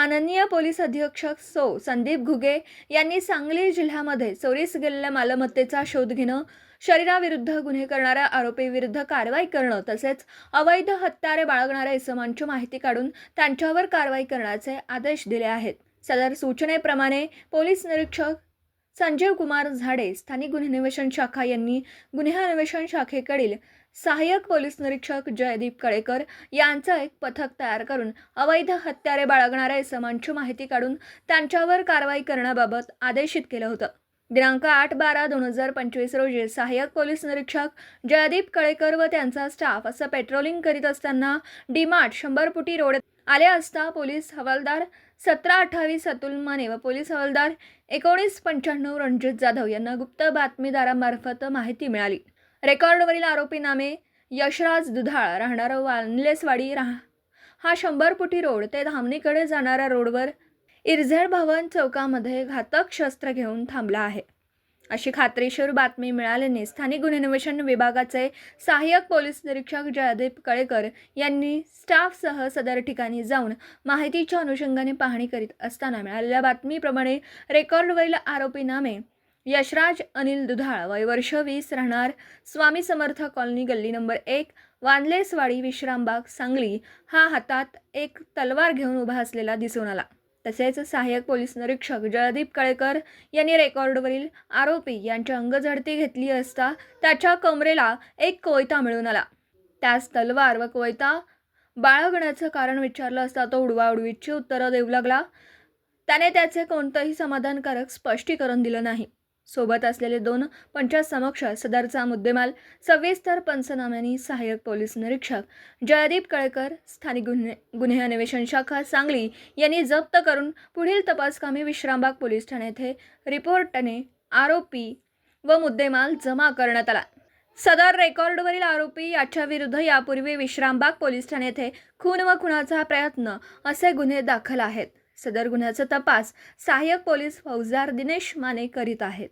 माननीय पोलीस अधीक्षक संदीप घुगे यांनी सांगली जिल्ह्यामध्ये चोरीस गेलेल्या मालमत्तेचा शोध घेणं, शरीराविरुद्ध गुन्हे करणाऱ्या आरोपीविरुद्ध कारवाई करणं तसेच अवैध हत्यारे बाळगणाऱ्या इसमांची माहिती काढून त्यांच्यावर कारवाई करण्याचे आदेश दिले आहेत. सदर सूचनेप्रमाणे पोलीस निरीक्षक संजीव कुमार झाडे, स्थानिक गुन्हे अन्वेषण शाखा यांनी गुन्हे अन्वेषण शाखेकडील सहाय्यक पोलीस निरीक्षक जयदीप कळेकर यांचं एक पथक तयार करून अवैध हत्यारे बाळगणाऱ्या इसमांची माहिती काढून त्यांच्यावर कारवाई करण्याबाबत आदेशित केलं होतं. दिनांक 8/12/2025 रोजी सहाय्यक पोलीस निरीक्षक जयदीप कळेकर व त्यांचा स्टाफ असं पेट्रोलिंग करीत असताना डीमार्ट 100 फुटी रोड आले असता पोलीस हवालदार 1728 अतुल माने व पोलीस हवालदार 1995 रणजित जाधव यांना गुप्त बातमीदारामार्फत माहिती मिळाली. रेकॉर्डवरील आरोपी नामे यशराज दुधाळ, राहणार वानलेसवाडी, हा 100 फुटी रोड ते धामणीकडे जाणाऱ्या रोडवर इरझेड भवन चौकामध्ये घातक शस्त्र घेऊन थांबला आहे, अशी खात्रीशीर बातमी मिळाल्याने स्थानिक गुन्हे अन्वेषण विभागाचे सहाय्यक पोलीस निरीक्षक जयदीप कळेकर यांनी स्टाफसह सदर ठिकाणी जाऊन माहितीच्या अनुषंगाने पाहणी करीत असताना मिळालेल्या बातमीप्रमाणे रेकॉर्डवरील आरोपी नामे यशराज अनिल दुधाळ, वय वर्ष 20, राहणार स्वामी समर्थ कॉलनी, गल्ली नंबर 1, वानलेसवाडी, विश्रामबाग, सांगली, हा हातात एक तलवार घेऊन उभा असलेला दिसून आला. तसेच सहाय्यक पोलीस निरीक्षक जयदीप कळेकर यांनी रेकॉर्डवरील आरोपी यांच्या अंगझडती घेतली असता त्याच्या कमरेला एक कोयता मिळून आला. त्यास तलवार व कोयता बाळगण्याचं कारण विचारलं असता तो उडवाउडवीची उत्तरं देऊ लागला. त्याने त्याचे कोणतंही समाधानकारक स्पष्टीकरण दिलं नाही. सोबत असलेले 2 पंचांसमक्ष सदरचा मुद्देमाल सविस्तर पंचनाम्यांनी सहाय्यक पोलीस निरीक्षक जयदीप कळेकर, स्थानिक गुन्हे अन्वेषण शाखा सांगली यांनी जप्त करून पुढील तपासकामी विश्रामबाग पोलीस ठाणे येथे रिपोर्टने आरोपी व मुद्देमाल जमा करण्यात आला. सदर रेकॉर्डवरील आरोपी याच्या विरुद्ध यापूर्वी विश्रामबाग पोलीस ठाणे येथे खून व खुनाचा प्रयत्न असे गुन्हे दाखल आहेत. सदर गुन्ह्याचा तपास सहाय्यक पोलीस फौजदार दिनेश माने करीत आहेत.